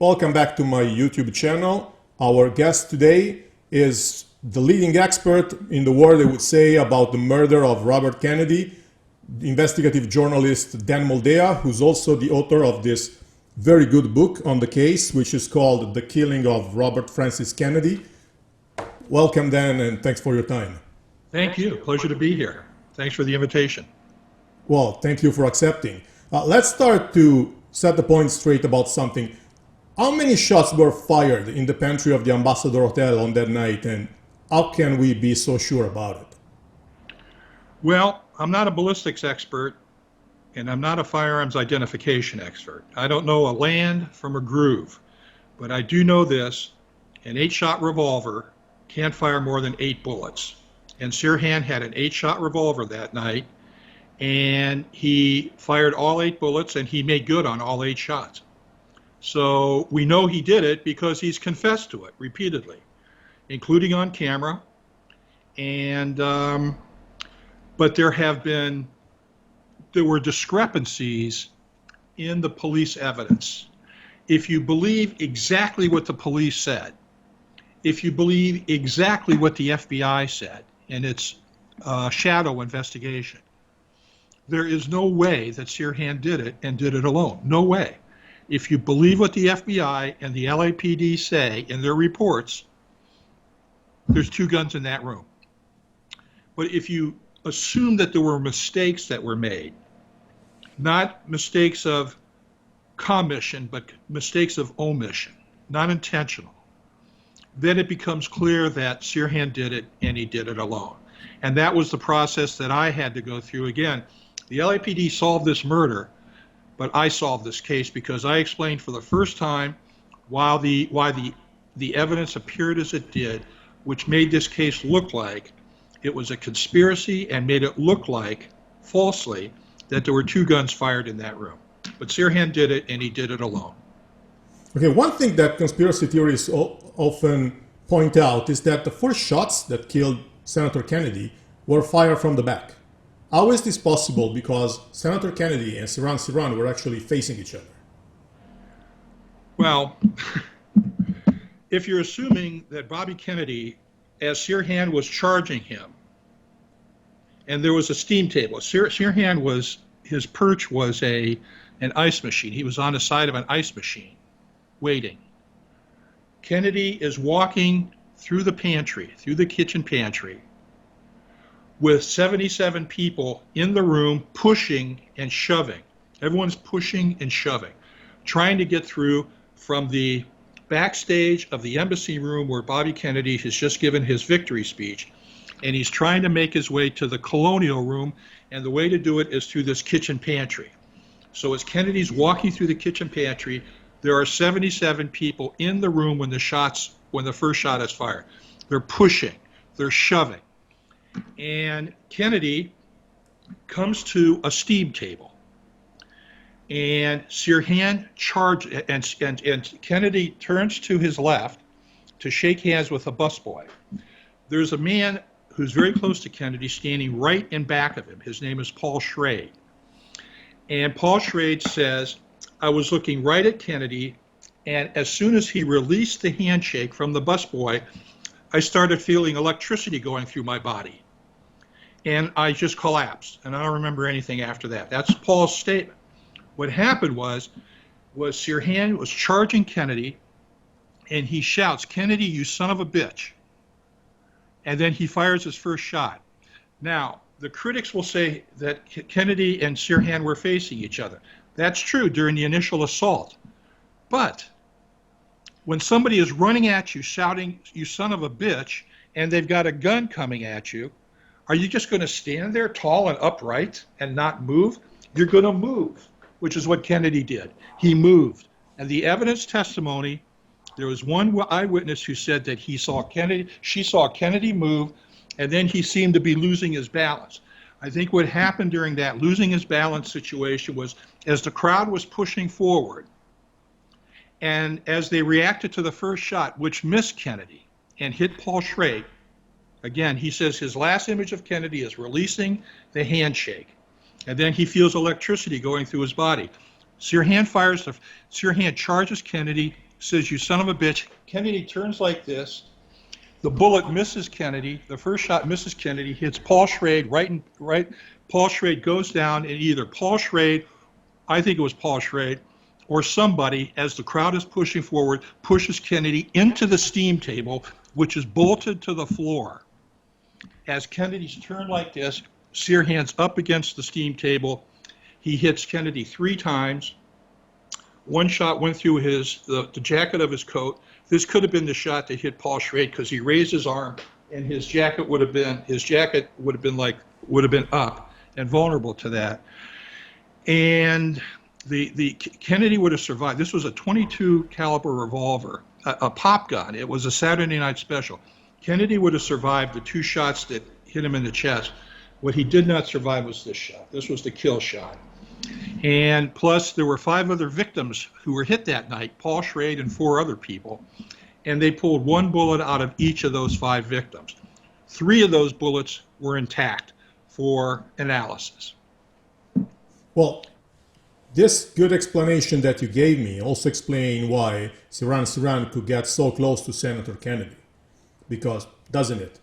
Welcome back to my YouTube channel. Our guest today is the leading expert in the world, I would say, about the murder of Robert Kennedy, investigative journalist Dan Moldea, who's also the author of this very good book on the case, which is called The Killing of Robert Francis Kennedy. Welcome, Dan, and thanks for your time. Thank you. Pleasure to be here. Thanks for the invitation. Well, thank you for accepting. Let's start to set the point straight about something. How many shots were fired in the pantry of the Ambassador Hotel on that night, and how can we be so sure about it? Well, I'm not a ballistics expert, and I'm not a firearms identification expert. I don't know a land from a groove, but I do know this: an 8-shot revolver can't fire more than 8 bullets. And Sirhan had an 8-shot revolver that night, and he fired all 8 bullets, and he made good on all 8 shots. So we know he did it because he's confessed to it repeatedly, including on camera. And but there were discrepancies in the police evidence. If you believe exactly what the police said, if you believe exactly what the FBI said in its shadow investigation, there is no way that Sirhan did it and did it alone. No way. If you believe what the FBI and the LAPD say in their reports, there's 2 guns in that room. But if you assume that there were mistakes that were made, not mistakes of commission, but mistakes of omission, not intentional, then it becomes clear that Sirhan did it and he did it alone. And that was the process that I had to go through. Again, the LAPD solved this murder, but I solved this case because I explained for the first time why the evidence appeared as it did, which made this case look like it was a conspiracy and made it look like, falsely, that there were 2 guns fired in that room. But Sirhan did it, and he did it alone. Okay, one thing that conspiracy theorists often point out is that the first shots that killed Senator Kennedy were fired from the back. How is this possible? Because Senator Kennedy and Sirhan were actually facing each other. Well, if you're assuming that Bobby Kennedy, as Sirhan was charging him, and there was a steam table. Sirhan his perch was an ice machine. He was on the side of an ice machine, waiting. Kennedy is walking through the pantry, through the kitchen pantry, with 77 people in the room pushing and shoving. Everyone's pushing and shoving, trying to get through from the backstage of the embassy room where Bobby Kennedy has just given his victory speech, and he's trying to make his way to the colonial room, and the way to do it is through this kitchen pantry. So as Kennedy's walking through the kitchen pantry, there are 77 people in the room when the first shot is fired. They're pushing, they're shoving. And Kennedy comes to a steam table, and Sirhan charges, and Kennedy turns to his left to shake hands with a busboy. There's a man who's very close to Kennedy standing right in back of him. His name is Paul Schrade. And Paul Schrade says, I was looking right at Kennedy, and as soon as he released the handshake from the busboy, I started feeling electricity going through my body. And I just collapsed, and I don't remember anything after that. That's Paul's statement. What happened was Sirhan was charging Kennedy, and he shouts, Kennedy, you son of a bitch. And then he fires his first shot. Now, the critics will say that Kennedy and Sirhan were facing each other. That's true during the initial assault. But when somebody is running at you shouting, you son of a bitch, and they've got a gun coming at you, are you just going to stand there tall and upright and not move? You're going to move, which is what Kennedy did. He moved. And the evidence testimony, there was one eyewitness who said that she saw Kennedy move, and then he seemed to be losing his balance. I think what happened during that losing his balance situation was, as the crowd was pushing forward, and as they reacted to the first shot, which missed Kennedy and hit Paul Schrade, again, he says his last image of Kennedy is releasing the handshake, and then he feels electricity going through his body. Sirhan charges Kennedy says, "You son of a bitch." Kennedy turns like this. The bullet misses Kennedy. The first shot misses Kennedy, hits Paul Schrade right. Paul Schrade goes down, and either Paul Schrade, I think it was Paul Schrade, or somebody, as the crowd is pushing forward, pushes Kennedy into the steam table, which is bolted to the floor. As Kennedy's turned like this, Sirhan's up against the steam table. He hits Kennedy 3 times. One shot went through the jacket of his coat. This could have been the shot that hit Paul Schrade because he raised his arm, and his jacket would have been up and vulnerable to that. And the Kennedy would have survived. This was a .22 caliber revolver, a pop gun. It was a Saturday night special. Kennedy would have survived the 2 shots that hit him in the chest. What he did not survive was this shot. This was the kill shot. And plus, there were 5 other victims who were hit that night, Paul Schrade and 4 other people. And they pulled 1 bullet out of each of those 5 victims. 3 of those bullets were intact for analysis. Well, this good explanation that you gave me also explain why Sirhan could get so close to Senator Kennedy. Because, doesn't it?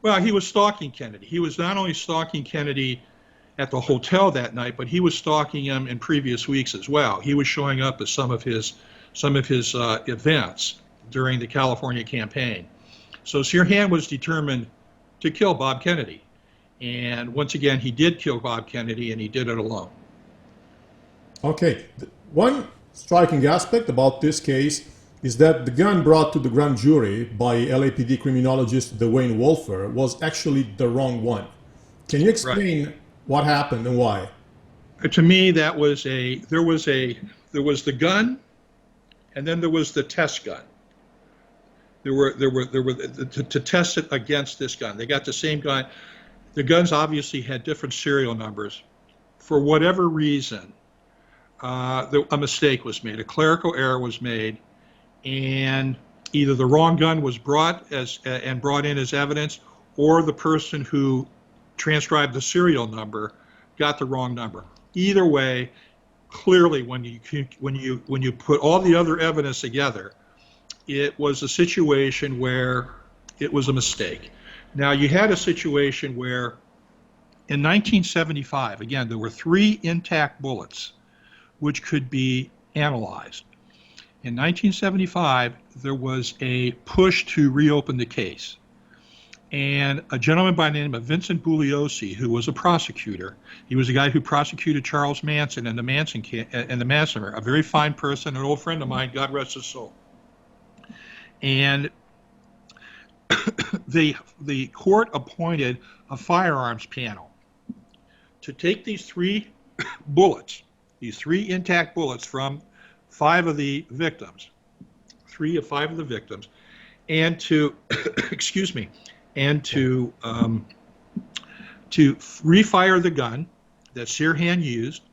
Well, he was stalking Kennedy. He was not only stalking Kennedy at the hotel that night, but he was stalking him in previous weeks as well. He was showing up at some of his events during the California campaign. So Sirhan was determined to kill Bob Kennedy. And once again, he did kill Bob Kennedy, and he did it alone. Okay. One striking aspect about this case is that the gun brought to the grand jury by LAPD criminologist Dwayne Wolfer was actually the wrong one. Can you explain what happened and why? To me, there was the gun, and then there was the test gun. There were to test it against this gun. They got the same gun. The guns obviously had different serial numbers. For whatever reason, a mistake was made. A clerical error was made, and either the wrong gun was brought in as evidence, or the person who transcribed the serial number got the wrong number. Either way, clearly, when you put all the other evidence together, it was a situation where it was a mistake. Now, you had a situation where in 1975, again, there were 3 intact bullets which could be analyzed. In 1975, there was a push to reopen the case. And a gentleman by the name of Vincent Bugliosi, who was a prosecutor, he was the guy who prosecuted Charles Manson and the Manson, a very fine person, an old friend of mine, God rest his soul. And the court appointed a firearms panel to take these 3 bullets, these 3 intact bullets from 5 of the victims, 3 of 5 of the victims, and to, excuse me, and to refire the gun that Sirhan used,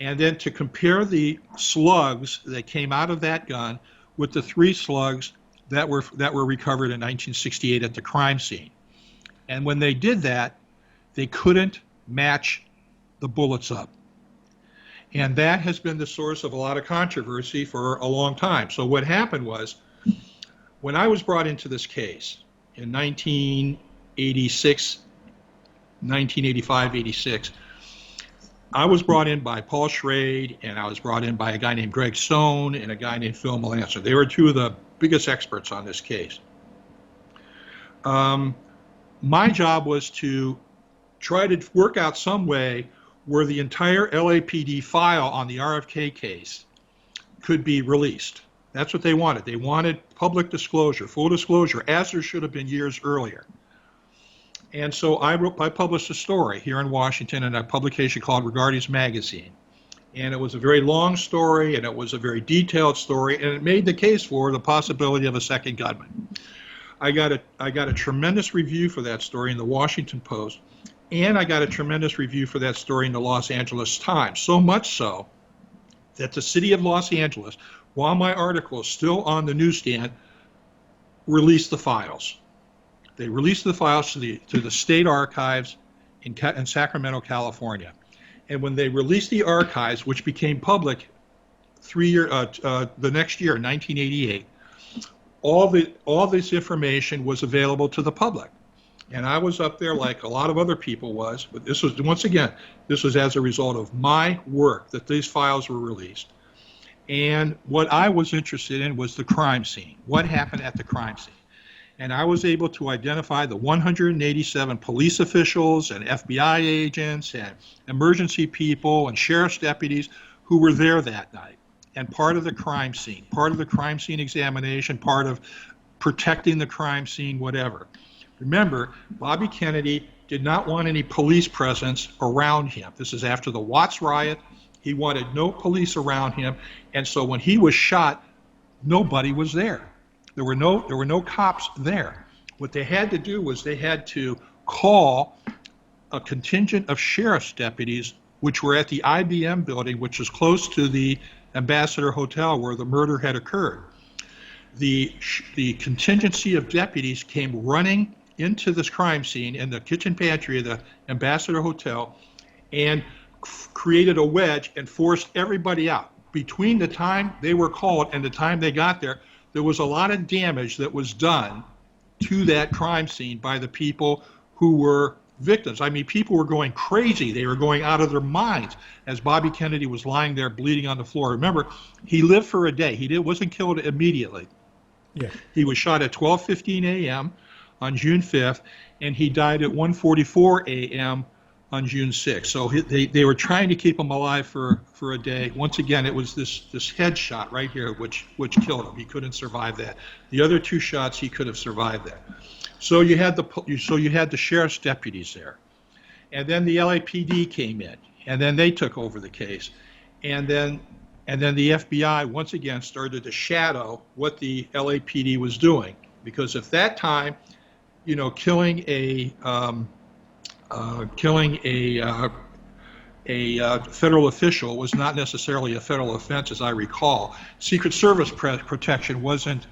and then to compare the slugs that came out of that gun with the 3 slugs that were recovered in 1968 at the crime scene. And when they did that, they couldn't match the bullets up. And that has been the source of a lot of controversy for a long time. So what happened was, when I was brought into this case in 1986, 1985, 86, I was brought in by Paul Schrade, and I was brought in by a guy named Greg Stone and a guy named Phil Melancer. They were 2 of the biggest experts on this case. My job was to try to work out some way where the entire LAPD file on the RFK case could be released. That's what they wanted. They wanted public disclosure, full disclosure, as there should have been years earlier. And so I published a story here in Washington in a publication called Regardi's Magazine. And it was a very long story, and it was a very detailed story, and it made the case for the possibility of a second gunman. I got a tremendous review for that story in the Washington Post, and I got a tremendous review for that story in the Los Angeles Times, so much so that the city of Los Angeles, while my article is still on the newsstand, released the files. They released the files to the state archives in Sacramento, California. And when they released the archives, which became public the next year, 1988, all this information was available to the public. And I was up there like a lot of other people was, but this was, once again, this was as a result of my work that these files were released. And what I was interested in was the crime scene. What happened at the crime scene? And I was able to identify the 187 police officials and FBI agents and emergency people and sheriff's deputies who were there that night. And part of the crime scene examination, part of protecting the crime scene, whatever. Remember, Bobby Kennedy did not want any police presence around him. This is after the Watts riot. He wanted no police around him. And so when he was shot, nobody was there. There were no cops there. What they had to do was they had to call a contingent of sheriff's deputies, which were at the IBM building, which is close to the Ambassador Hotel where the murder had occurred. The contingency of deputies came running into this crime scene in the kitchen pantry of the Ambassador Hotel and created a wedge and forced everybody out. Between the time they were called and the time they got there, there was a lot of damage that was done to that crime scene by the people who were victims. I mean, people were going crazy. They were going out of their minds as Bobby Kennedy was lying there bleeding on the floor. Remember, he lived for a day. He wasn't killed immediately. Yeah. He was shot at 12:15 a.m. on June 5th, and he died at 1:44 a.m. on June 6th. So they were trying to keep him alive for a day. Once again, it was this head shot right here which killed him. He couldn't survive that. The other two shots, he could have survived that. So you had the sheriff's deputies there, and then the LAPD came in, and then they took over the case, and then the FBI once again started to shadow what the LAPD was doing, because at that time, killing a federal official was not necessarily a federal offense, as I recall. Secret Service protection wasn't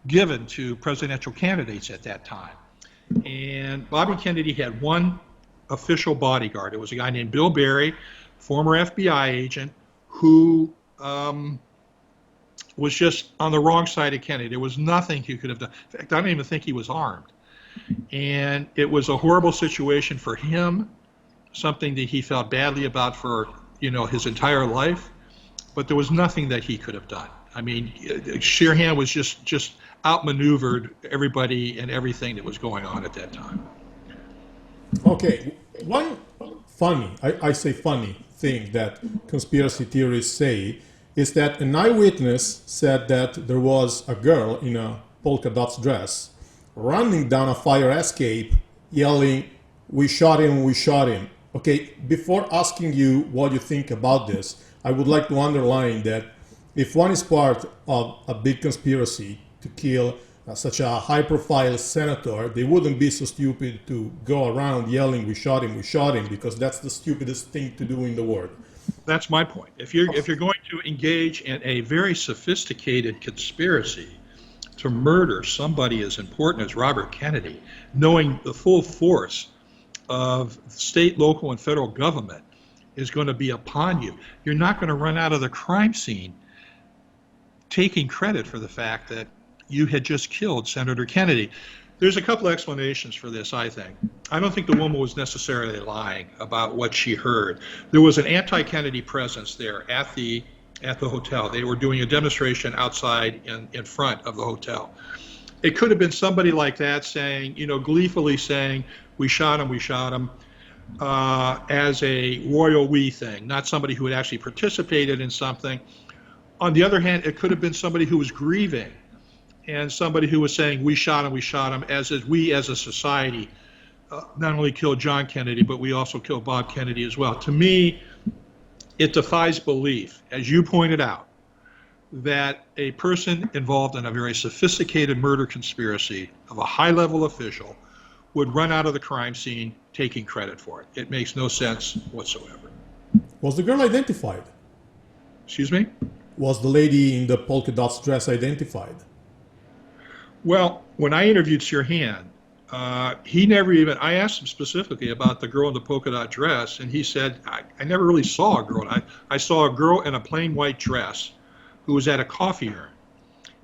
given to presidential candidates at that time. And Bobby Kennedy had one official bodyguard. It was a guy named Bill Berry, former FBI agent, who was just on the wrong side of Kennedy. There was nothing he could have done. In fact, I don't even think he was armed. And it was a horrible situation for him, something that he felt badly about for, his entire life. But there was nothing that he could have done. I mean, Sirhan was just outmaneuvered everybody and everything that was going on at that time. Okay, one funny, I say funny thing that conspiracy theorists say is that an eyewitness said that there was a girl in a polka dots dress running down a fire escape yelling, "We shot him, we shot him." Okay, before asking you what you think about this, I would like to underline that if one is part of a big conspiracy to kill such a high-profile senator, they wouldn't be so stupid to go around yelling, we shot him," because that's the stupidest thing to do in the world. That's my point. If you're going to engage in a very sophisticated conspiracy to murder somebody as important as Robert Kennedy, knowing the full force of state, local, and federal government is going to be upon you, you're not going to run out of the crime scene taking credit for the fact that you had just killed Senator Kennedy. There's a couple explanations for this, I think. I don't think the woman was necessarily lying about what she heard. There was an anti-Kennedy presence there at the hotel. They were doing a demonstration outside in front of the hotel. It could have been somebody like that saying, gleefully saying, we shot him, as a royal we thing, not somebody who had actually participated in something. On the other hand, it could have been somebody who was grieving and somebody who was saying, we shot him, as we as a society not only killed John Kennedy, but we also killed Bob Kennedy as well. To me, it defies belief, as you pointed out, that a person involved in a very sophisticated murder conspiracy of a high-level official would run out of the crime scene taking credit for it. It makes no sense whatsoever. Was the girl identified? Excuse me? Was the lady in the polka dots dress identified? Well, when I interviewed Sirhan, he never even, I asked him specifically about the girl in the polka dot dress, and he said, I never really saw a girl. I saw a girl in a plain white dress who was at a coffee urn,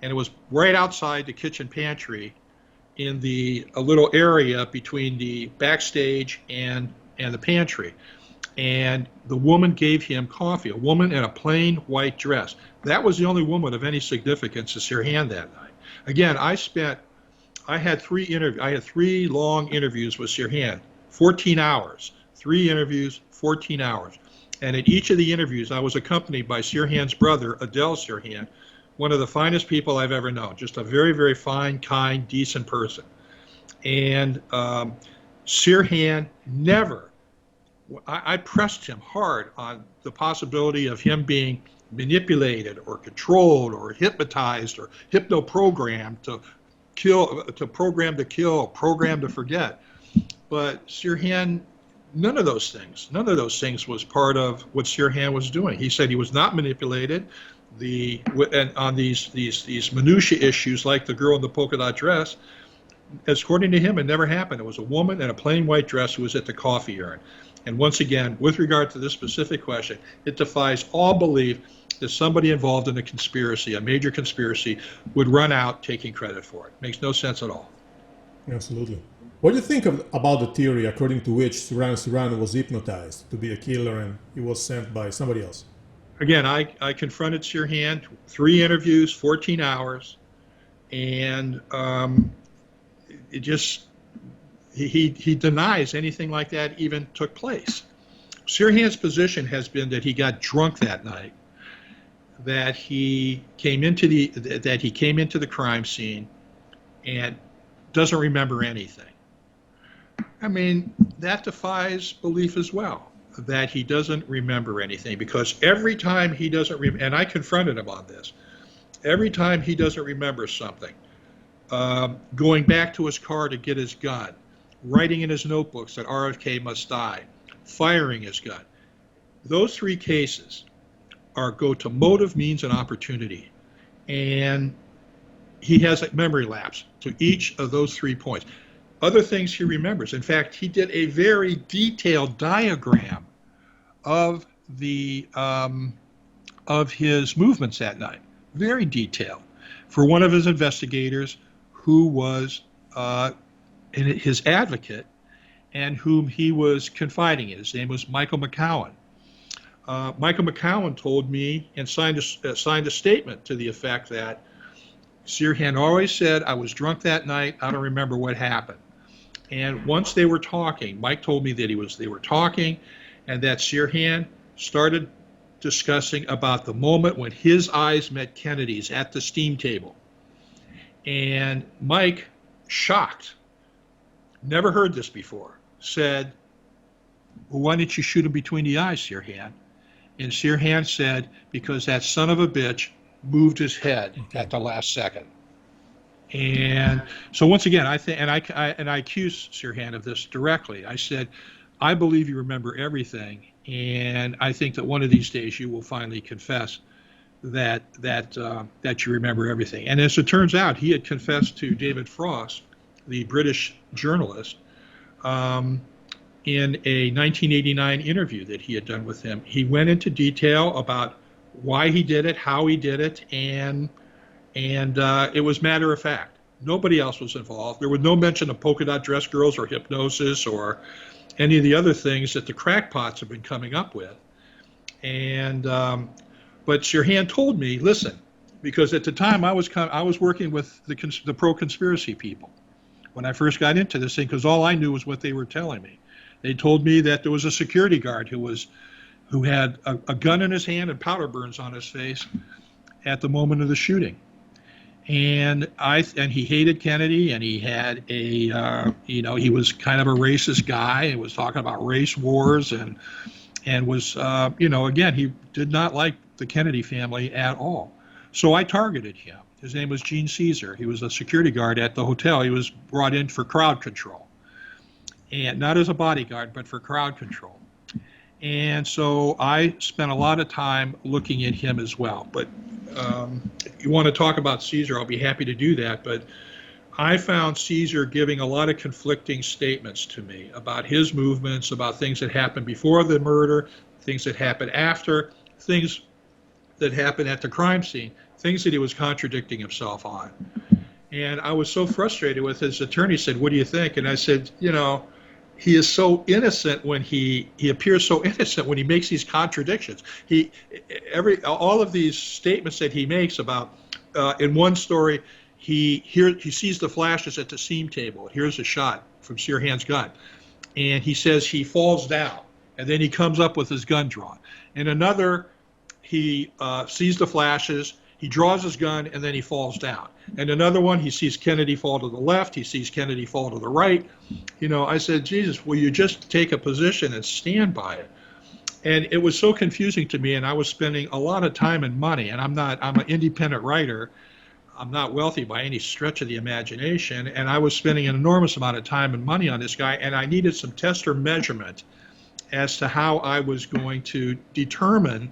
and it was right outside the kitchen pantry in a little area between the backstage and the pantry. And the woman gave him coffee, a woman in a plain white dress. That was the only woman of any significance to Sirhan that night. Again, I had three long interviews with Sirhan, 14 hours, 3 interviews, 14 hours. And in each of the interviews, I was accompanied by Sirhan's brother, Adel Sirhan, one of the finest people I've ever known, just a very, very fine, kind, decent person. And Sirhan never, I pressed him hard on the possibility of him being manipulated or controlled or hypnotized or hypno-programmed to kill, to program to kill, program to forget. But Sirhan, none of those things was part of what Sirhan was doing. He said he was not manipulated. And on these minutia issues like the girl in the polka dot dress, according to him, it never happened. It was a woman in a plain white dress who was at the coffee urn. And once again, with regard to this specific question, it defies all belief that somebody involved in a conspiracy, a major conspiracy, would run out taking credit for it. Makes no sense at all. Absolutely. What do you think about the theory according to which Sirhan was hypnotized to be a killer and he was sent by somebody else? Again, I confronted Sirhan, 3 interviews, 14 hours, and it just, he denies anything like that even took place. Sirhan's position has been that he got drunk that night, that he came into the crime scene and doesn't remember anything. I mean, that defies belief as well, that he doesn't remember anything, because every time he doesn't remember, and I confronted him on this, every time he doesn't remember something, going back to his car to get his gun, writing in his notebooks that RFK must die, firing his gun, those 3 cases go to motive, means, and opportunity. And he has a memory lapse to each of those 3 points. Other things he remembers. In fact, he did a very detailed diagram of his movements that night. Very detailed. For one of his investigators who was his advocate and whom he was confiding in. His name was Michael McCowan. Michael McCowan told me and signed a statement to the effect that Sirhan always said, "I was drunk that night, I don't remember what happened." And once they were talking, Mike told me that they were talking, and that Sirhan started discussing about the moment when his eyes met Kennedy's at the steam table. And Mike, shocked, never heard this before, said, "Well, why didn't you shoot him between the eyes, Sirhan?" And Sirhan said, "Because that son of a bitch moved his head at the last second." And so once again, I accused Sirhan of this directly. I said, "I believe you remember everything, and I think that one of these days you will finally confess that you remember everything." And as it turns out, he had confessed to David Frost, the British journalist, in a 1989 interview that he had done with him. He went into detail about why he did it, how he did it, and it was matter of fact. Nobody else was involved. There was no mention of polka dot dress girls or hypnosis or any of the other things that the crackpots have been coming up with. And but Sirhan told me, listen, because at the time I was working with the pro-conspiracy people when I first got into this thing, because all I knew was what they were telling me. They told me that there was a security guard who had a gun in his hand and powder burns on his face at the moment of the shooting. And he hated Kennedy, and he had he was kind of a racist guy, and was talking about race wars, and was, again, he did not like the Kennedy family at all. So I targeted him. His name was Gene Caesar. He was a security guard at the hotel. He was brought in for crowd control, and not as a bodyguard, but for crowd control. And so I spent a lot of time looking at him as well. But if you want to talk about Caesar, I'll be happy to do that. But I found Caesar giving a lot of conflicting statements to me about his movements, about things that happened before the murder, things that happened after, things that happened at the crime scene, things that he was contradicting himself on. And I was so frustrated with his attorney. Said, "What do you think?" And I said, he is so innocent when he appears so innocent when he makes these contradictions. All of these statements that he makes about in one story, he sees the flashes at the scene table. Here's a shot from Sirhan's gun, and he says he falls down, and then he comes up with his gun drawn. In another, he sees the flashes, he draws his gun, and then he falls down. And another one, he sees Kennedy fall to the left, he sees Kennedy fall to the right. I said, Jesus, will you just take a position and stand by it? And it was so confusing to me, and I was spending a lot of time and money, and I'm an independent writer. I'm not wealthy by any stretch of the imagination, and I was spending an enormous amount of time and money on this guy, and I needed some test or measurement as to how I was going to determine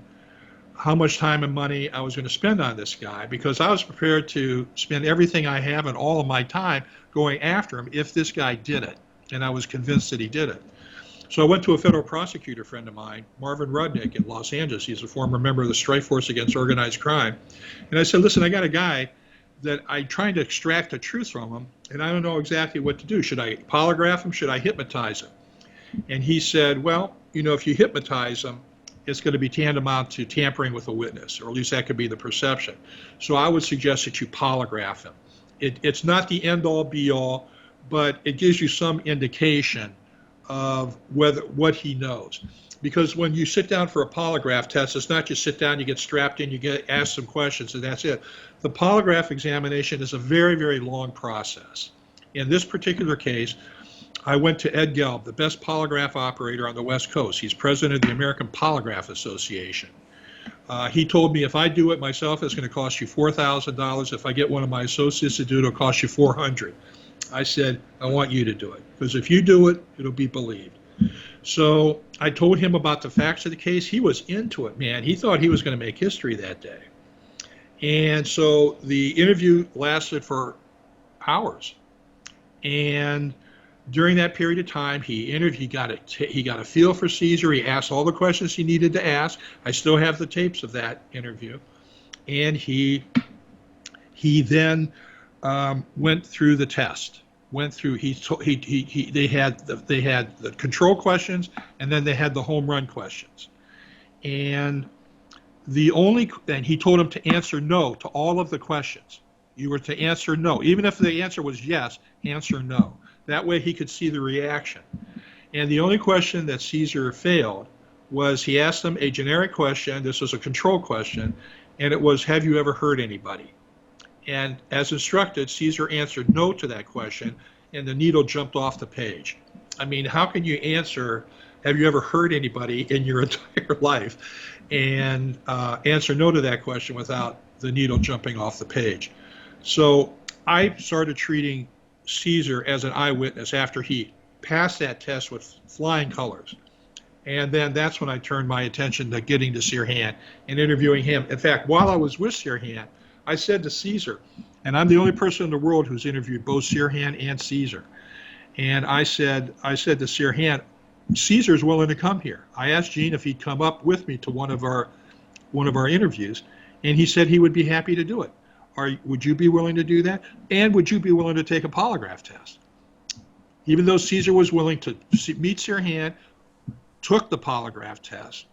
how much time and money I was going to spend on this guy, because I was prepared to spend everything I have and all of my time going after him if this guy did it, and I was convinced that he did it. So I went to a federal prosecutor friend of mine, Marvin Rudnick in Los Angeles. He's a former member of the Strike Force Against Organized Crime. And I said, listen, I got a guy that I'm trying to extract the truth from him, and I don't know exactly what to do. Should I polygraph him? Should I hypnotize him? And he said, well, if you hypnotize him, it's going to be tantamount to tampering with a witness, or at least that could be the perception. So I would suggest that you polygraph him. It's not the end-all, be-all, but it gives you some indication of what he knows. Because when you sit down for a polygraph test, it's not just sit down, you get strapped in, you get asked some questions, and that's it. The polygraph examination is a very, very long process. In this particular case, I went to Ed Gelb, the best polygraph operator on the West Coast. He's president of the American Polygraph Association. He told me if I do it myself, it's going to cost you $4,000. If I get one of my associates to do it, it'll cost you $400. I said, I want you to do it, because if you do it, it'll be believed. So I told him about the facts of the case. He was into it, man. He thought he was going to make history that day. And so the interview lasted for hours. And during that period of time, he got a feel for Caesar. He asked all the questions he needed to ask. I still have the tapes of that interview. And he then went through the test. They had the control questions, and then they had the home run questions. And he told him to answer no to all of the questions. You were to answer no. Even if the answer was yes, answer no. That way he could see the reaction. And the only question that Caesar failed was he asked him a generic question. This was a control question, and it was, have you ever hurt anybody? And as instructed, Caesar answered no to that question, and the needle jumped off the page. I mean, how can you answer, have you ever hurt anybody in your entire life, and answer no to that question without the needle jumping off the page? So I started treating Caesar as an eyewitness after he passed that test with flying colors. And then that's when I turned my attention to getting to Sirhan and interviewing him. In fact, while I was with Sirhan, I said to Caesar, and I'm the only person in the world who's interviewed both Sirhan and Caesar, and I said to Sirhan, Caesar's willing to come here. I asked Gene if he'd come up with me to one of our interviews, and he said he would be happy to do it. Would you be willing to do that? And would you be willing to take a polygraph test? Even though Caesar was willing to meet Sirhan, took the polygraph test,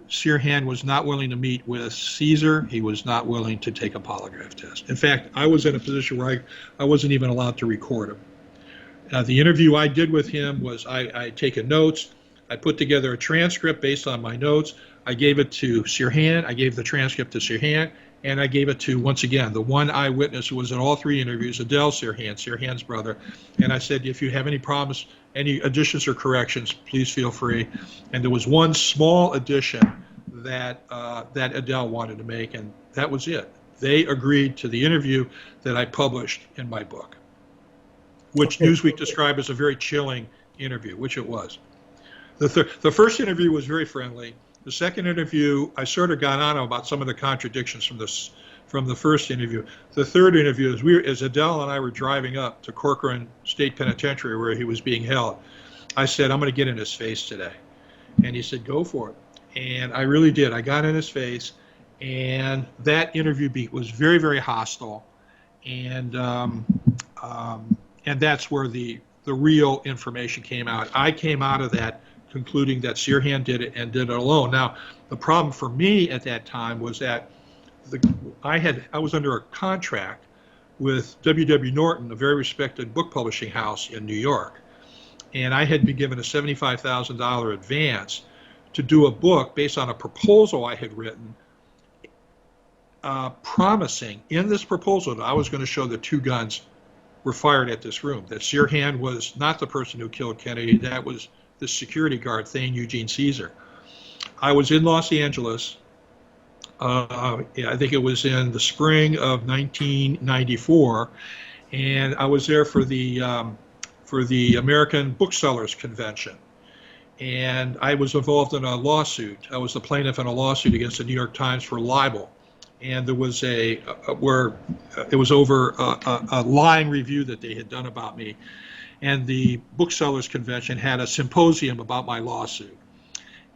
Sirhan was not willing to meet with Caesar. He was not willing to take a polygraph test. In fact, I was in a position where I wasn't even allowed to record him. The interview I did with him was I had taken notes. I put together a transcript based on my notes. I gave it to Sirhan. I gave the transcript to Sirhan. And I gave it to, once again, the one eyewitness who was in all three interviews, Adele Sirhan, Sirhan's brother. And I said, if you have any problems, any additions or corrections, please feel free. And there was one small addition that Adele wanted to make, and that was it. They agreed to the interview that I published in my book, which Newsweek described as a very chilling interview, which it was. The first interview was very friendly. The second interview, I sort of got on about some of the contradictions from the first interview. The third interview, as Adele and I were driving up to Corcoran State Penitentiary where he was being held, I said, I'm going to get in his face today. And he said, go for it. And I really did. I got in his face, and that interview beat was very, very hostile. And and that's where the real information came out. I came out of that concluding that Sirhan did it and did it alone. Now, the problem for me at that time was that I was under a contract with W.W. Norton, a very respected book publishing house in New York, and I had been given a $75,000 advance to do a book based on a proposal I had written, promising in this proposal that I was going to show that 2 guns were fired at this room, that Sirhan was not the person who killed Kennedy, that was the security guard, Thane Eugene Caesar. I was in Los Angeles. I think it was in the spring of 1994, and I was there for the American Booksellers Convention. And I was involved in a lawsuit. I was the plaintiff in a lawsuit against the New York Times for libel. And there was it was over a lying review that they had done about me. And the Booksellers Convention had a symposium about my lawsuit.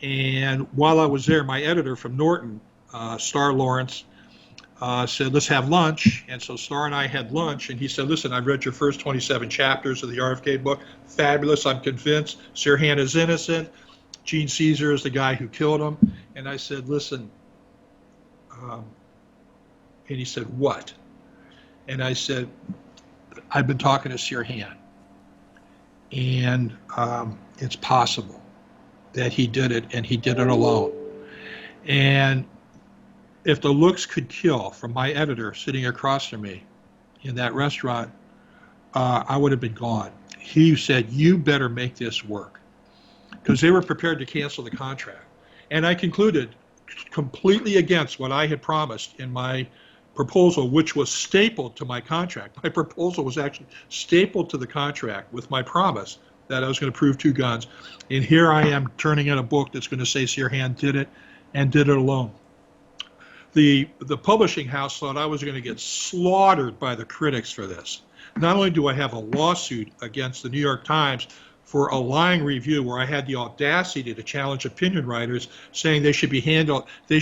And while I was there, my editor from Norton, Starr Lawrence, said, let's have lunch. And so Starr and I had lunch, and he said, listen, I've read your first 27 chapters of the RFK book. Fabulous. I'm convinced Sirhan is innocent. Gene Caesar is the guy who killed him. And I said, listen, and he said, what? And I said, I've been talking to Sirhan, and it's possible that he did it, and he did it alone. And if the looks could kill from my editor sitting across from me in that restaurant, I would have been gone. He said, you better make this work, because they were prepared to cancel the contract. And I concluded, completely against what I had promised in my proposal, which was stapled to my contract. My proposal was actually stapled to the contract with my promise that I was going to prove 2 guns. And here I am turning in a book that's going to say Sirhan did it and did it alone. The publishing house thought I was going to get slaughtered by the critics for this. Not only do I have a lawsuit against the New York Times for a lying review where I had the audacity to challenge opinion writers, saying they should be held to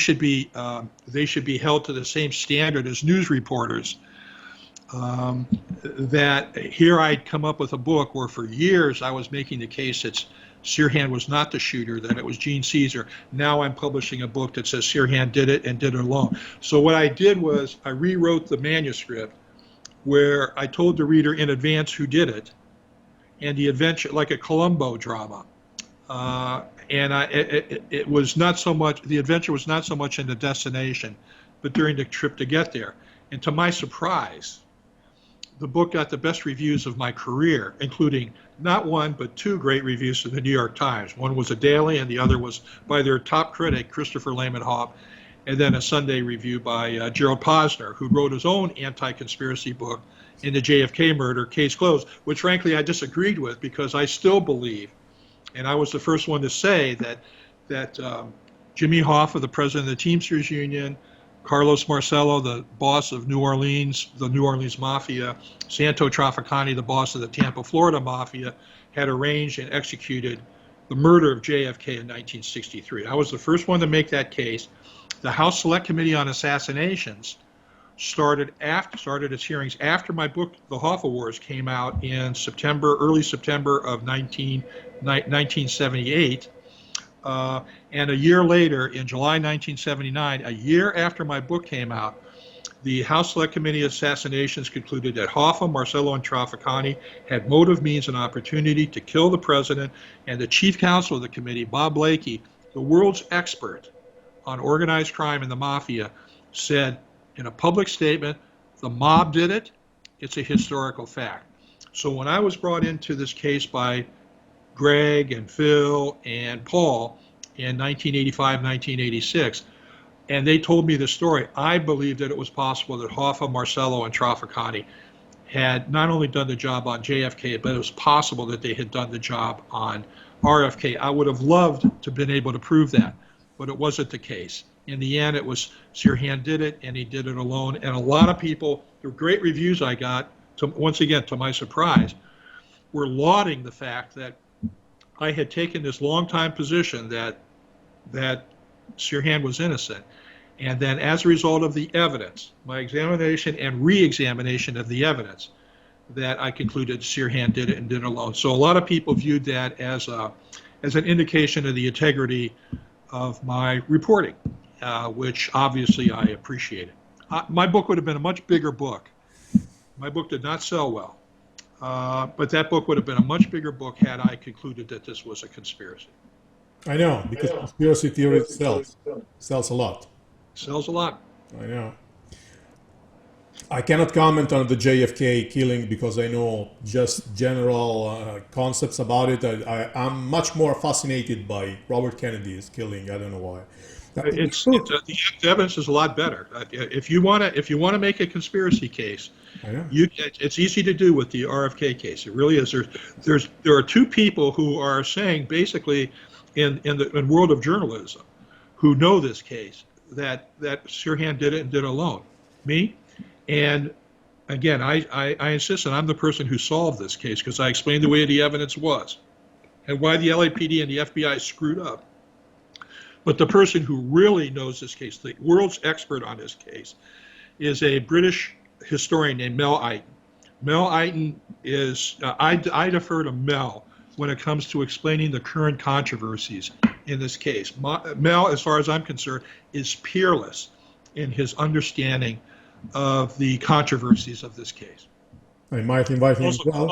the same standard as news reporters. That here I'd come up with a book where for years I was making the case that Sirhan was not the shooter, that it was Gene Caesar. Now I'm publishing a book that says Sirhan did it and did it alone. So what I did was I rewrote the manuscript where I told the reader in advance who did it, and the adventure, like a Columbo drama. It was not so much, the adventure was not so much in the destination, but during the trip to get there. And to my surprise, the book got the best reviews of my career, including not 1, but 2 great reviews from the New York Times. One was a daily, and the other was by their top critic, Christopher Lamenhoff, and then a Sunday review by Gerald Posner, who wrote his own anti-conspiracy book in the JFK murder, Case Closed, which frankly I disagreed with, because I still believe, and I was the first one to say that Jimmy Hoffa, the president of the Teamsters Union, Carlos Marcello, the boss of New Orleans, the New Orleans Mafia, Santo Trafficani, the boss of the Tampa, Florida Mafia, had arranged and executed the murder of JFK in 1963. I was the first one to make that case. The House Select Committee on Assassinations started its hearings after my book, The Hoffa Wars, came out in early September of 1978. And a year later, in July 1979, a year after my book came out, the House Select Committee Assassinations concluded that Hoffa, Marcello, and Trafficani had motive, means, and opportunity to kill the president, and the chief counsel of the committee, Bob Blakey, the world's expert on organized crime and the mafia, said in a public statement, the mob did it, it's a historical fact. So when I was brought into this case by Greg and Phil and Paul in 1985, 1986, and they told me the story, I believed that it was possible that Hoffa, Marcello, and Trafficani had not only done the job on JFK, but it was possible that they had done the job on RFK. I would have loved to have been able to prove that, but it wasn't the case. In the end, it was Sirhan did it, and he did it alone. And a lot of people, the great reviews I got, once again, to my surprise, were lauding the fact that I had taken this long-time position that Sirhan was innocent. And then as a result of the evidence, my examination and re-examination of the evidence, that I concluded Sirhan did it and did it alone. So a lot of people viewed that as an indication of the integrity of my reporting, which obviously I appreciated. My book would have been a much bigger book. My book did not sell well, but that book would have been a much bigger book had I concluded that this was a conspiracy. I know, because conspiracy theory sells a lot. Sells a lot. I know. I cannot comment on the JFK killing because I know just general concepts about it. I'm much more fascinated by Robert Kennedy's killing. I don't know why. The evidence is a lot better. If you want to make a conspiracy case, I know. It's easy to do with the RFK case. It really is. There are two people who are saying basically in the world of journalism who know this case that Sirhan did it and did it alone. Me. And again, I insist that I'm the person who solved this case because I explained the way the evidence was and why the LAPD and the FBI screwed up. But the person who really knows this case, the world's expert on this case, is a British historian named Mel Eiton. Mel Eiton is, I defer to Mel when it comes to explaining the current controversies in this case. Mel, as far as I'm concerned, is peerless in his understanding of the controversies of this case. I might invite him also, as well.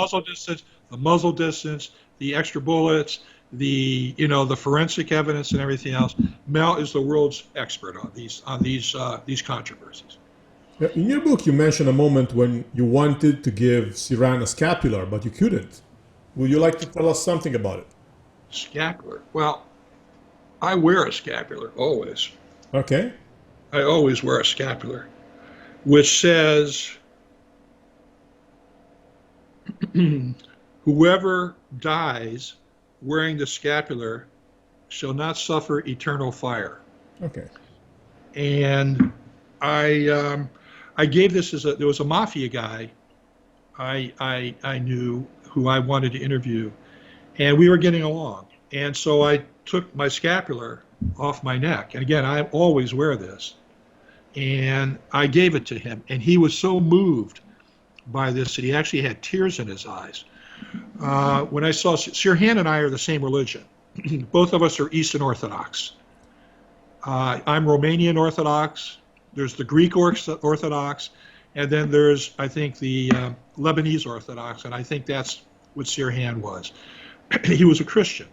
The muzzle distance, the extra bullets, the forensic evidence and everything else. Mel is the world's expert on these controversies. In your book, you mentioned a moment when you wanted to give Sirhan a scapular, but you couldn't. Would you like to tell us something about it? Scapular. Well, I wear a scapular always. Okay. I always wear a scapular, which says, whoever dies wearing the scapular shall not suffer eternal fire. Okay. And I gave this there was a mafia guy I knew who I wanted to interview, and we were getting along. And so I took my scapular off my neck. And again, I always wear this. And I gave it to him, and he was so moved by this that he actually had tears in his eyes. When I saw Sirhan and I are the same religion. Both of us are Eastern Orthodox. I'm Romanian Orthodox. There's the Greek Orthodox, and then there's, I think, the Lebanese Orthodox, and I think that's what Sirhan was. He was a Christian.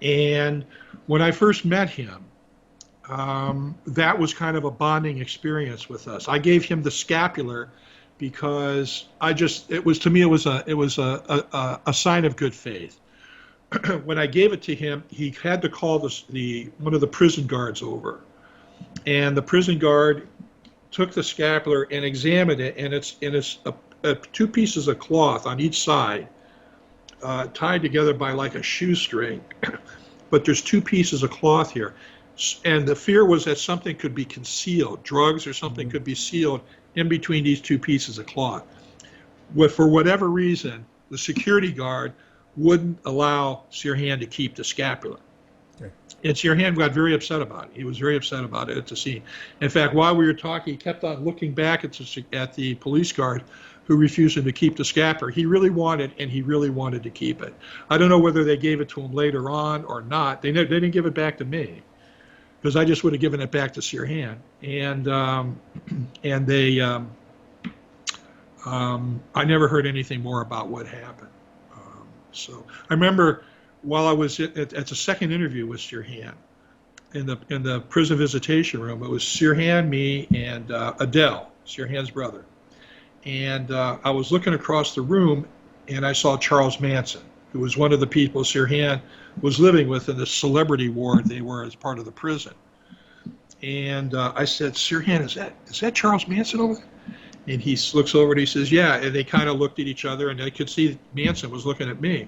And when I first met him, that was kind of a bonding experience with us. I gave him the scapular because it was a sign of good faith. When I gave it to him, he had to call one of the prison guards over, and the prison guard took the scapular and examined it, and it's two pieces of cloth on each side, tied together by like a shoestring, but there's two pieces of cloth here. And the fear was that something could be concealed, drugs or something could be sealed in between these two pieces of cloth. For whatever reason, the security guard wouldn't allow Sirhan to keep the scapular. Okay. And Sirhan got very upset about it. He was very upset about it at the scene. In fact, while we were talking, he kept on looking back at the police guard who refused him to keep the scapular. He really wanted to keep it. I don't know whether they gave it to him later on or not. They didn't give it back to me, because I just would have given it back to Sirhan. And I never heard anything more about what happened. So I remember while I was at the second interview with Sirhan in the prison visitation room, it was Sirhan, me, and Adele, Sirhan's brother. And I was looking across the room, and I saw Charles Manson, who was one of the people Sirhan was living with in the celebrity ward they were as part of the prison. And I said, Sirhan, is that Charles Manson over there? And he looks over and he says, yeah. And they kind of looked at each other, and I could see Manson was looking at me.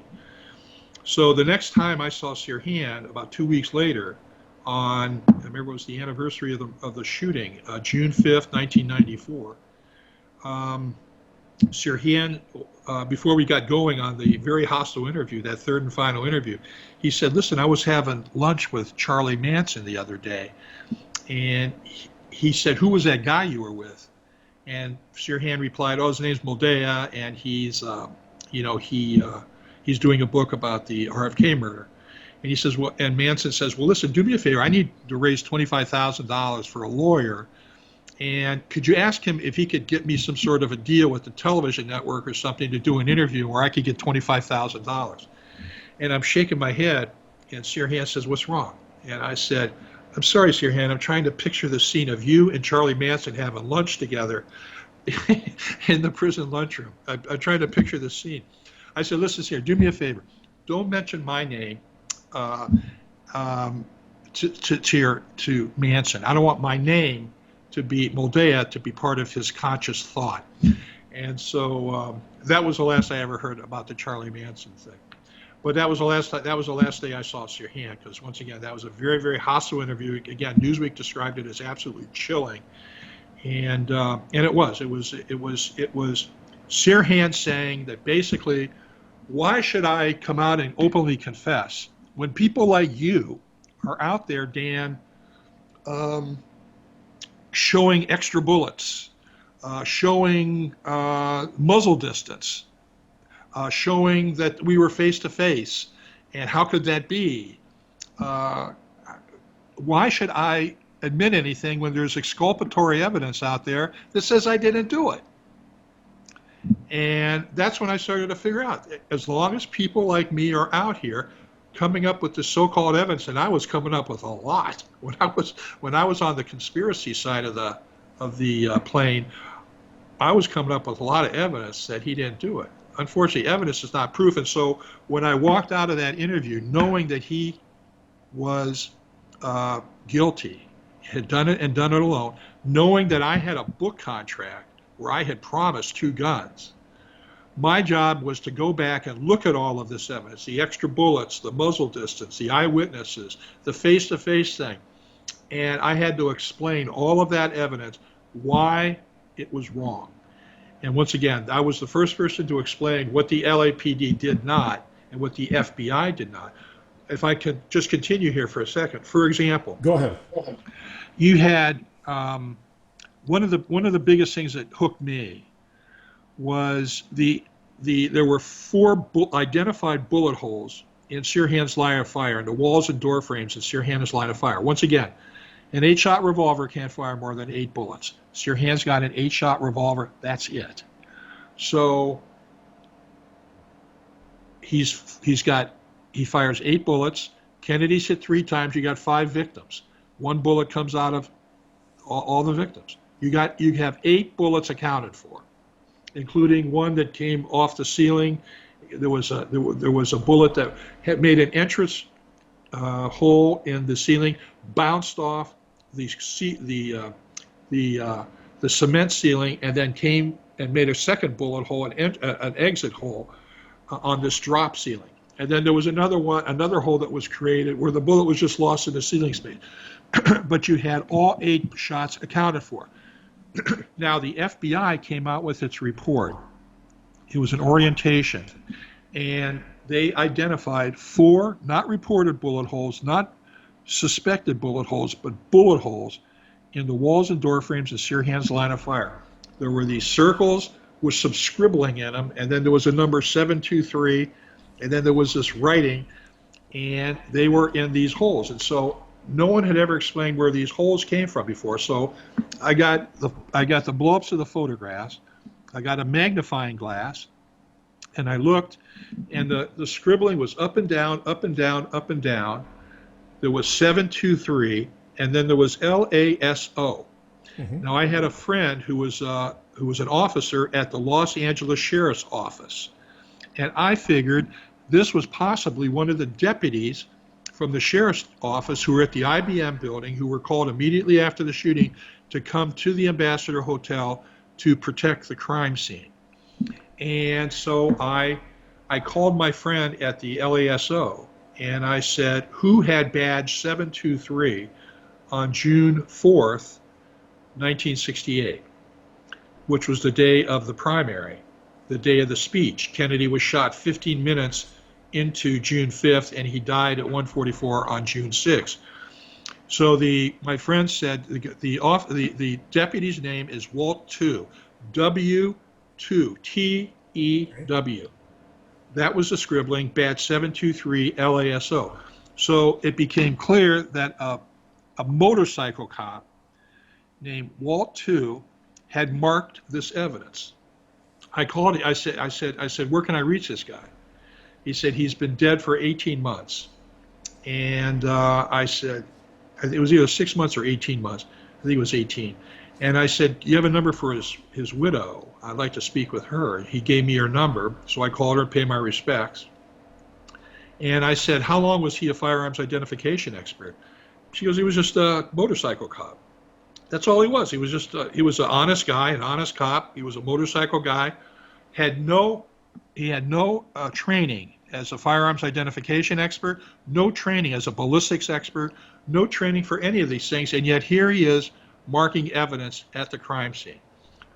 So the next time I saw Sirhan, about 2 weeks later, I remember it was the anniversary of the shooting, June 5th, 1994. Sirhan, before we got going on the very hostile interview, that third and final interview, he said, listen, I was having lunch with Charlie Manson the other day, and he said, who was that guy you were with? And Sirhan replied, oh, his name's Moldea, and he's doing a book about the RFK murder. And he says, well, and Manson says, well, listen, do me a favor. I need to raise $25,000 for a lawyer. And could you ask him if he could get me some sort of a deal with the television network or something to do an interview where I could get $25,000? And I'm shaking my head, and Sirhan says, what's wrong? And I said, I'm sorry, Sirhan, I'm trying to picture the scene of you and Charlie Manson having lunch together in the prison lunchroom. I'm trying to picture the scene. I said, listen here, do me a favor. Don't mention my name to Manson. I don't want my name to be Moldea to be part of his conscious thought. And so that was the last I ever heard about the Charlie Manson thing. But that was the last day I saw Sirhan, because once again, that was a very, very hostile interview. Again, Newsweek described it as absolutely chilling, and it was Sirhan saying that basically, why should I come out and openly confess when people like you are out there, Dan, showing extra bullets, showing muzzle distance, showing that we were face to face, and how could that be? Why should I admit anything when there's exculpatory evidence out there that says I didn't do it? And that's when I started to figure out, as long as people like me are out here coming up with this so-called evidence, and I was coming up with a lot when I was on the conspiracy side of the plane, I was coming up with a lot of evidence that he didn't do it. Unfortunately, evidence is not proof. And so when I walked out of that interview knowing that he was guilty, had done it and done it alone, knowing that I had a book contract where I had promised 2 guns, my job was to go back and look at all of this evidence, the extra bullets, the muzzle distance, the eyewitnesses, the face-to-face thing. And I had to explain all of that evidence, why it was wrong. And once again, I was the first person to explain what the LAPD did not and what the FBI did not. If I could just continue here for a second. For example, go ahead. You had one of the biggest things that hooked me was there were 4 identified bullet holes in Sirhan's line of fire, in the walls and door frames in Sirhan's line of fire. Once again, an 8-shot revolver can't fire more than 8 bullets. Sirhan's got an 8-shot revolver. That's it. So he fires 8 bullets. Kennedy's hit 3 times. You got 5 victims. 1 bullet comes out of all the victims. You have 8 bullets accounted for, including one that came off the ceiling. There was a bullet that had made an entrance hole in the ceiling, bounced off the cement ceiling, and then came and made a second bullet hole, an exit hole on this drop ceiling. And then there was another hole that was created where the bullet was just lost in the ceiling space. But you had all 8 shots accounted for. Now, the FBI came out with its report. It was an orientation, and they identified 4 not reported bullet holes, not suspected bullet holes, but bullet holes in the walls and door frames of Sirhan's line of fire. There were these circles with some scribbling in them, and then there was a number 723, and then there was this writing, and they were in these holes. And so no one had ever explained where these holes came from before. So I got the blow-ups of the photographs. I got a magnifying glass, and I looked, and the scribbling was up and down, up and down, up and down. There was 723, and then there was LASO. Mm-hmm. Now, I had a friend who was an officer at the Los Angeles Sheriff's Office, and I figured this was possibly one of the deputies from the sheriff's office who were at the IBM building, who were called immediately after the shooting to come to the Ambassador Hotel to protect the crime scene. And so I called my friend at the LASO, and I said, who had badge 723 on June 4th, 1968, which was the day of the primary? the day of the speech. Kennedy was shot 15 minutes into June 5th, and he died at 1:44 on June 6th. So my friend said the deputy's name is Walt Two, W2, T-E-W. That was the scribbling, badge 723 LASO. So it became clear that a motorcycle cop named Walt Two had marked this evidence. I called him. I said, where can I reach this guy? He said he's been dead for 18 months. And I said, it was either 6 months or 18 months. I think it was 18. And I said, you have a number for his widow? I'd like to speak with her. He gave me her number, so I called her and paid my respects. And I said, how long was he a firearms identification expert? She goes, he was just a motorcycle cop. That's all he was. He was just he was an honest guy, an honest cop. He was a motorcycle guy. He had no training as a firearms identification expert, no training as a ballistics expert, no training for any of these things, and yet here he is marking evidence at the crime scene.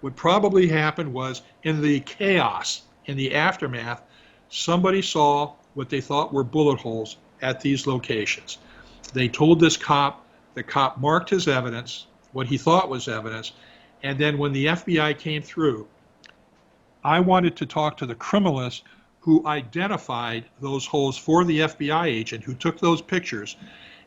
What probably happened was, in the chaos, in the aftermath, somebody saw what they thought were bullet holes at these locations. They told this cop, the cop marked his evidence, what he thought was evidence, and then when the FBI came through, I wanted to talk to the criminalist who identified those holes for the FBI agent who took those pictures.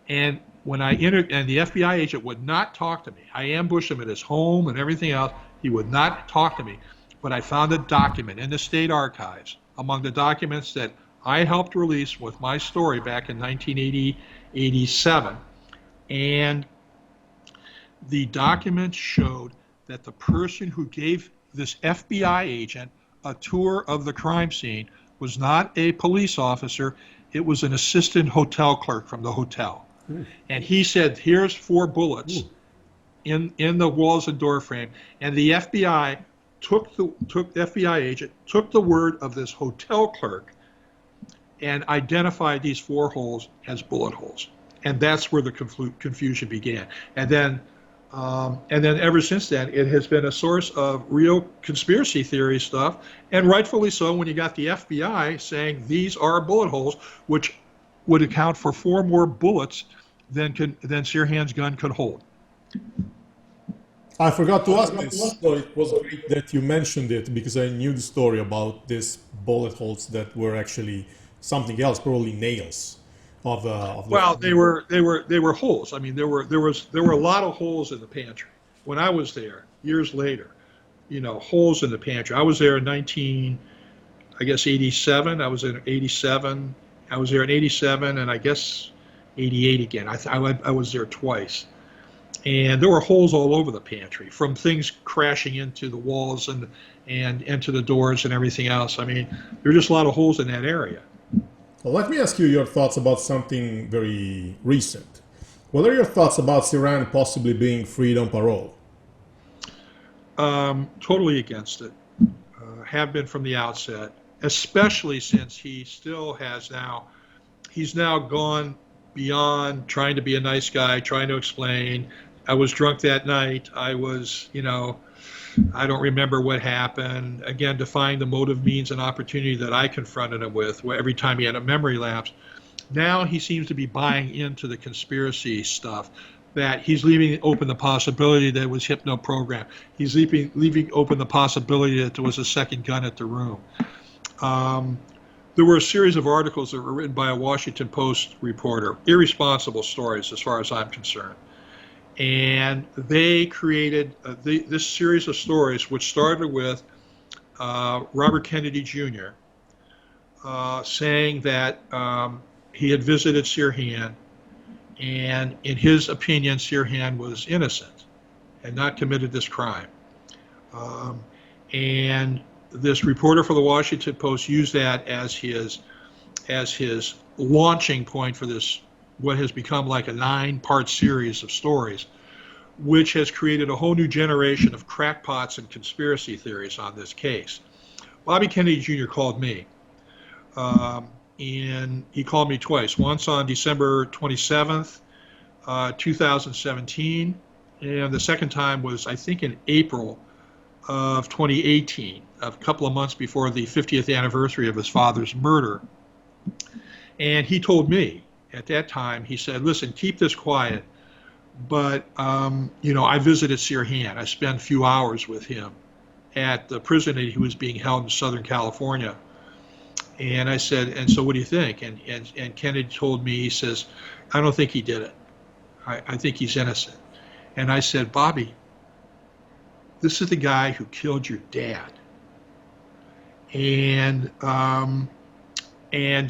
And when I entered, and the FBI agent would not talk to me. I ambushed him at his home and everything else. He would not talk to me. But I found a document in the state archives, among the documents that I helped release with my story back in 1987. And the documents showed that the person who gave this FBI agent a tour of the crime scene was not a police officer. It was an assistant hotel clerk from the hotel. And he said, here's 4 bullets in the walls and door frame. And the FBI FBI agent took the word of this hotel clerk and identified these 4 holes as bullet holes. And that's where the confusion began. And then ever since then, it has been a source of real conspiracy theory stuff, and rightfully so when you got the FBI saying these are bullet holes, which would account for 4 more bullets than Sirhan's gun could hold. I forgot to ask this, so it was great that you mentioned it, because I knew the story about these bullet holes that were actually something else, probably nails. Well, they were holes. I mean, there were a lot of holes in the pantry when I was there years later. Holes in the pantry. I was there in 87. I was in 87. I was there in 87, and I guess 88 again. I was there twice, and there were holes all over the pantry, from things crashing into the walls and into the doors and everything else. I mean, there were just a lot of holes in that area. Well, let me ask you your thoughts about something very recent. What are your thoughts about Sirhan possibly being freed on parole? Totally against it. Have been from the outset, especially since he's now gone beyond trying to be a nice guy, trying to explain, I was drunk that night, I don't remember what happened. Again, defying the motive, means, and opportunity that I confronted him with every time he had a memory lapse. Now he seems to be buying into the conspiracy stuff, that he's leaving open the possibility that it was hypno-programmed. He's leaving open the possibility that there was a second gun at the room. There were a series of articles that were written by a Washington Post reporter, irresponsible stories as far as I'm concerned. And they created this series of stories, which started with Robert Kennedy Jr. Saying that he had visited Sirhan, and in his opinion, Sirhan was innocent and not committed this crime. And this reporter for the Washington Post used that as his launching point for this, what has become like a 9-part series of stories, which has created a whole new generation of crackpots and conspiracy theories on this case. Bobby Kennedy Jr. called me, and he called me twice, once on December 27th, 2017, and the second time was, I think, in April of 2018, a couple of months before the 50th anniversary of his father's murder. And he told me at that time, he said, listen, keep this quiet. But, I visited Sirhan. I spent a few hours with him at the prison that he was being held in Southern California. And I said, and so what do you think? And Kennedy told me, he says, I don't think he did it. I think he's innocent. And I said, Bobby, this is the guy who killed your dad. And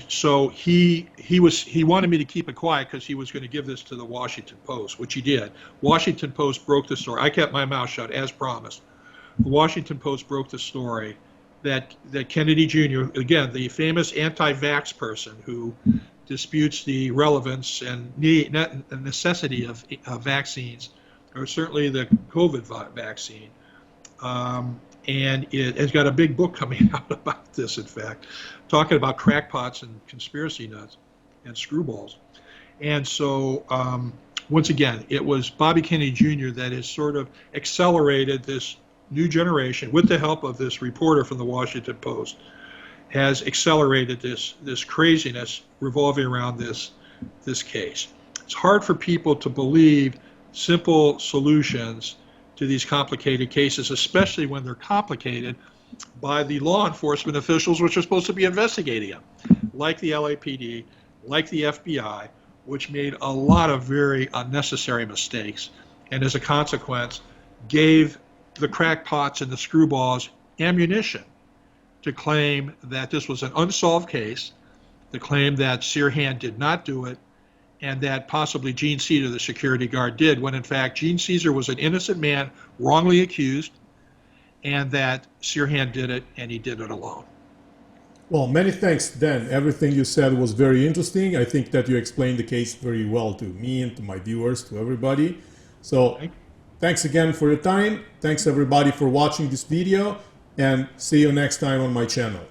so he wanted me to keep it quiet because he was going to give this to the Washington Post, which he did. Washington Post broke the story. I kept my mouth shut as promised. The Washington Post broke the story that Kennedy Jr., again, the famous anti-vax person who disputes the relevance and necessity of vaccines, or certainly the COVID vaccine. And it has got a big book coming out about this, in fact, talking about crackpots and conspiracy nuts and screwballs. And so, once again, it was Bobby Kennedy Jr. that has sort of accelerated this new generation, with the help of this reporter from the Washington Post, has accelerated this craziness revolving around this case. It's hard for people to believe simple solutions to these complicated cases, especially when they're complicated by the law enforcement officials which are supposed to be investigating them, like the LAPD, like the FBI, which made a lot of very unnecessary mistakes, and as a consequence gave the crackpots and the screwballs ammunition to claim that this was an unsolved case, to claim that Sirhan did not do it, and that possibly Gene Caesar, the security guard, did, when in fact Gene Caesar was an innocent man wrongly accused, and that Sirhan did it, and he did it alone. Well, many thanks, Dan. Everything you said was very interesting. I think that you explained the case very well to me and to my viewers, to everybody. So thanks again for your time. Thanks everybody for watching this video, and see you next time on my channel.